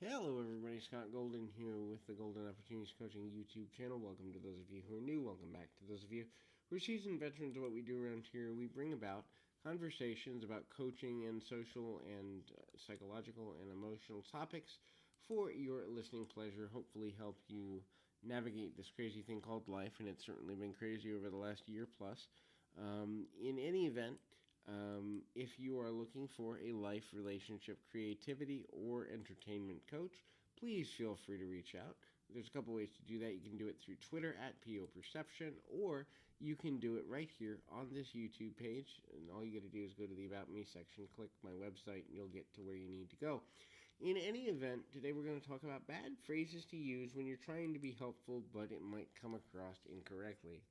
Hello, everybody. Scott Golden here with the Golden Opportunities Coaching YouTube channel. Welcome to those of you who are new. Welcome back to those of you who are seasoned veterans of what we do around here. We bring about conversations about coaching and social and psychological and emotional topics for your listening pleasure. Hopefully, help you navigate this crazy thing called life, and it's certainly been crazy over the last year plus. In any event, if you are looking for a life, relationship, creativity, or entertainment coach, please feel free to reach out. There's a couple ways to do that. You can do it through Twitter at PO Perception, or you can do it right here on this YouTube page. And all you got to do is go to the About Me section, click my website, and you'll get to where you need to go. In any event, today we're going to talk about bad phrases to use when you're trying to be helpful, but it might come across incorrectly.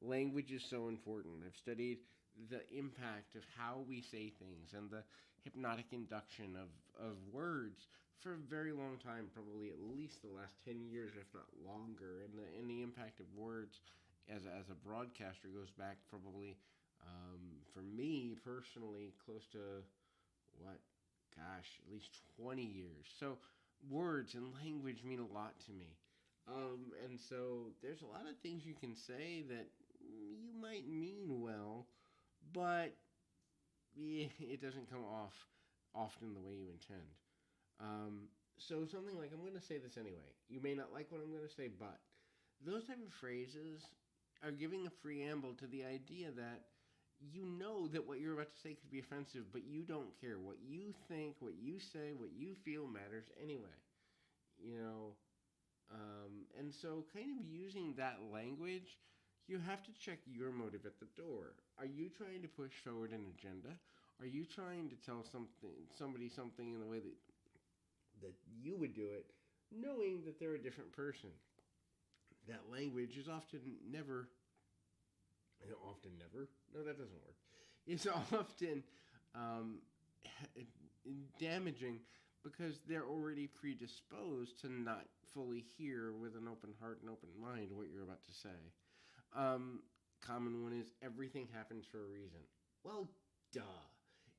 Language is so important. I've studied the impact of how we say things and the hypnotic induction of words for a very long time, probably at least the last 10 years, if not longer. And the impact of words as a broadcaster goes back probably, for me personally, close to what? Gosh, at least 20 years. So words and language mean a lot to me. And so there's a lot of things you can say that you might mean well, but yeah, it doesn't come off often the way you intend. So something like, I'm going to say this anyway. You may not like what I'm going to say, but those type of phrases are giving a preamble to the idea that you know that what you're about to say could be offensive, but you don't care. What you think, what you say, what you feel matters anyway. You know, and so kind of using that language, you have to check your motive at the door. Are you trying to push forward an agenda? Are you trying to tell somebody something in the way that you would do it, knowing that they're a different person? That language is often never. No, that doesn't work. It's often um, damaging because they're already predisposed to not fully hear with an open heart and open mind what you're about to say. Um, Common one is everything happens for a reason. Well, duh.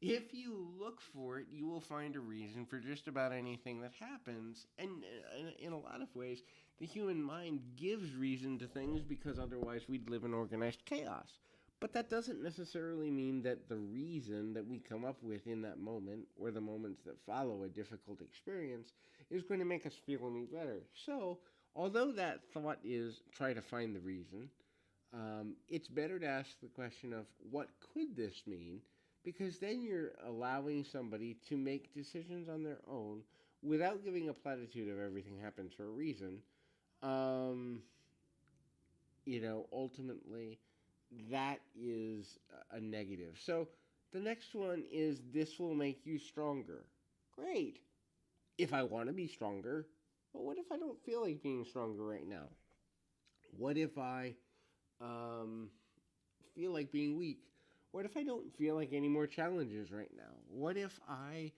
If you look for it, you will find a reason for just about anything that happens. And in a lot of ways, the human mind gives reason to things because otherwise we'd live in organized chaos. But that doesn't necessarily mean that the reason that we come up with in that moment or the moments that follow a difficult experience is going to make us feel any better. So, although that thought is try to find the reason, it's better to ask the question of what could this mean, because then you're allowing somebody to make decisions on their own without giving a platitude of everything happens for a reason. Um, Ultimately, that is a negative. So the next one is this will make you stronger. Great. If I want to be stronger, but what if I don't feel like being stronger right now? What if I um, feel like being weak? What if I don't feel like any more challenges right now? What if I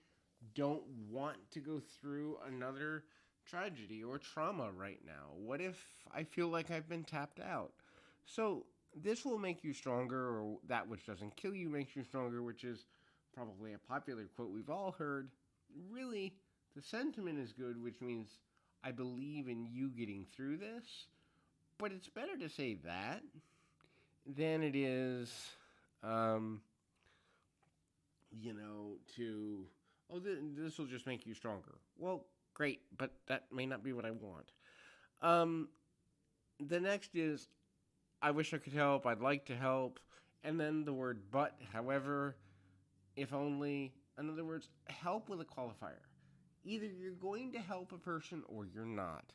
don't want to go through another tragedy or trauma right now? What if I feel like I've been tapped out? So, this will make you stronger, or that which doesn't kill you makes you stronger, which is probably a popular quote we've all heard. Really, the sentiment is good, which means I believe in you getting through this, but it's better to say that than it is, um, to, oh, this will just make you stronger. Well, great, but that may not be what I want. Um, the next is, I wish I could help, I'd like to help, and then the word but, however, if only. In other words, help with a qualifier. Either you're going to help a person or you're not.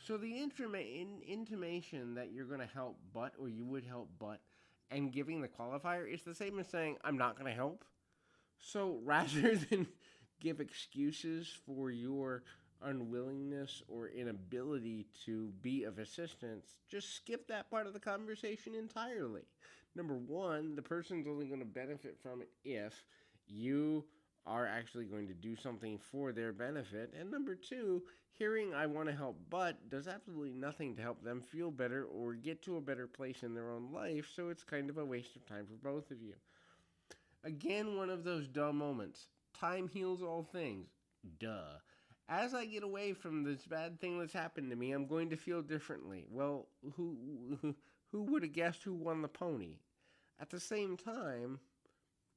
So the intimation that you're going to help but, or you would help but, and giving the qualifier is the same as saying, I'm not going to help. So rather than give excuses for your unwillingness or inability to be of assistance, just skip that part of the conversation entirely. Number one, the person's only going to benefit from it if you are actually going to do something for their benefit. And number two, hearing I want to help but does absolutely nothing to help them feel better or get to a better place in their own life, so it's kind of a waste of time for both of you. Again, one of those duh moments. Time heals all things. Duh. As I get away from this bad thing that's happened to me, I'm going to feel differently. Well, who would have guessed who won the pony? At the same time,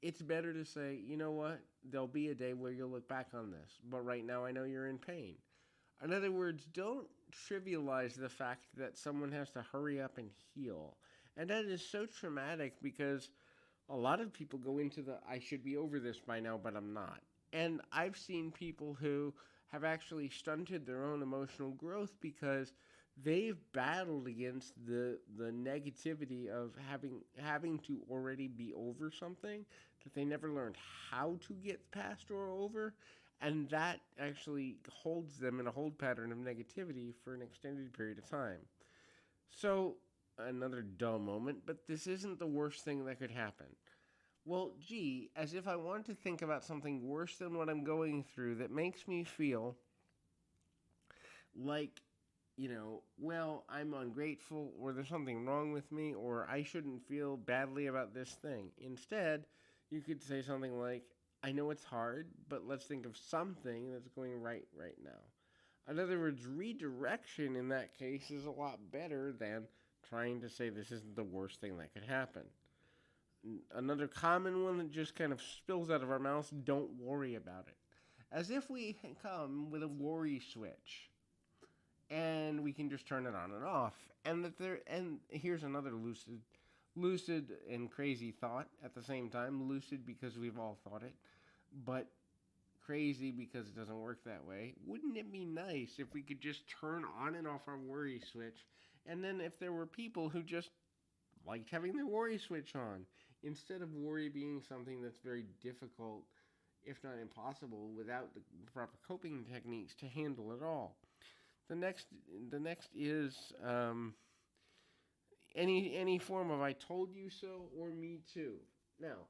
it's better to say, you know what? There'll be a day where you'll look back on this, but right now I know you're in pain. In other words, don't trivialize the fact that someone has to hurry up and heal. And that is so traumatic because a lot of people go into the I should be over this by now, but I'm not. And I've seen people who have actually stunted their own emotional growth because they've battled against the negativity of having to already be over something that they never learned how to get past or over, and that actually holds them in a hold pattern of negativity for an extended period of time. So, another dull moment, but this isn't the worst thing that could happen. Well, gee, as if I want to think about something worse than what I'm going through that makes me feel like, well, I'm ungrateful, or there's something wrong with me, or I shouldn't feel badly about this thing. Instead, you could say something like, I know it's hard, but let's think of something that's going right now. In other words, redirection in that case is a lot better than trying to say this isn't the worst thing that could happen. Another common one that just kind of spills out of our mouths, don't worry about it. As if we come with a worry switch and we can just turn it on and off. And here's another lucid and crazy thought at the same time. Lucid because we've all thought it, but crazy because it doesn't work that way. Wouldn't it be nice if we could just turn on and off our worry switch? And then if there were people who just liked having their worry switch on, instead of worry being something that's very difficult, if not impossible, without the proper coping techniques to handle it all. The next is any form of "I told you so" or "me too." Now,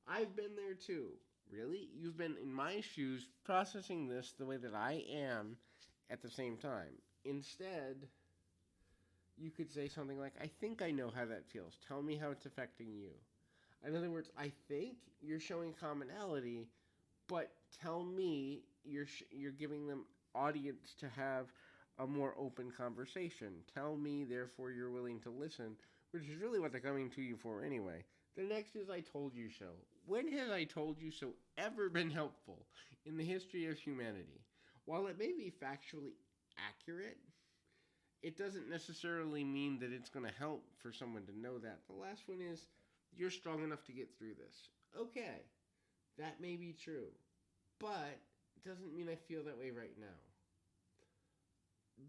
I've been there too. Really, you've been in my shoes, processing this the way that I am, at the same time. Instead, you could say something like, I think I know how that feels. Tell me how it's affecting you. In other words, I think you're showing commonality, but tell me you're giving them audience to have a more open conversation. Tell me, therefore, you're willing to listen, which is really what they're coming to you for anyway. The next is I told you so. When has I told you so ever been helpful in the history of humanity? While it may be factually accurate, it doesn't necessarily mean that it's going to help for someone to know that. The last one is, you're strong enough to get through this. Okay, that may be true, but it doesn't mean I feel that way right now.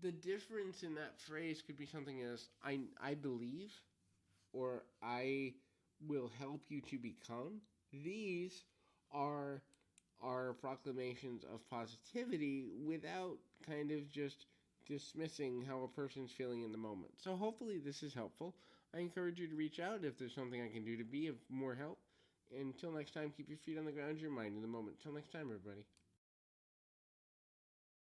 The difference in that phrase could be something as, I believe, or I will help you to become. These are proclamations of positivity without kind of just dismissing how a person's feeling in the moment. So hopefully this is helpful. I encourage you to reach out if there's something I can do to be of more help. Until next time, keep your feet on the ground, your mind in the moment. Until next time, everybody.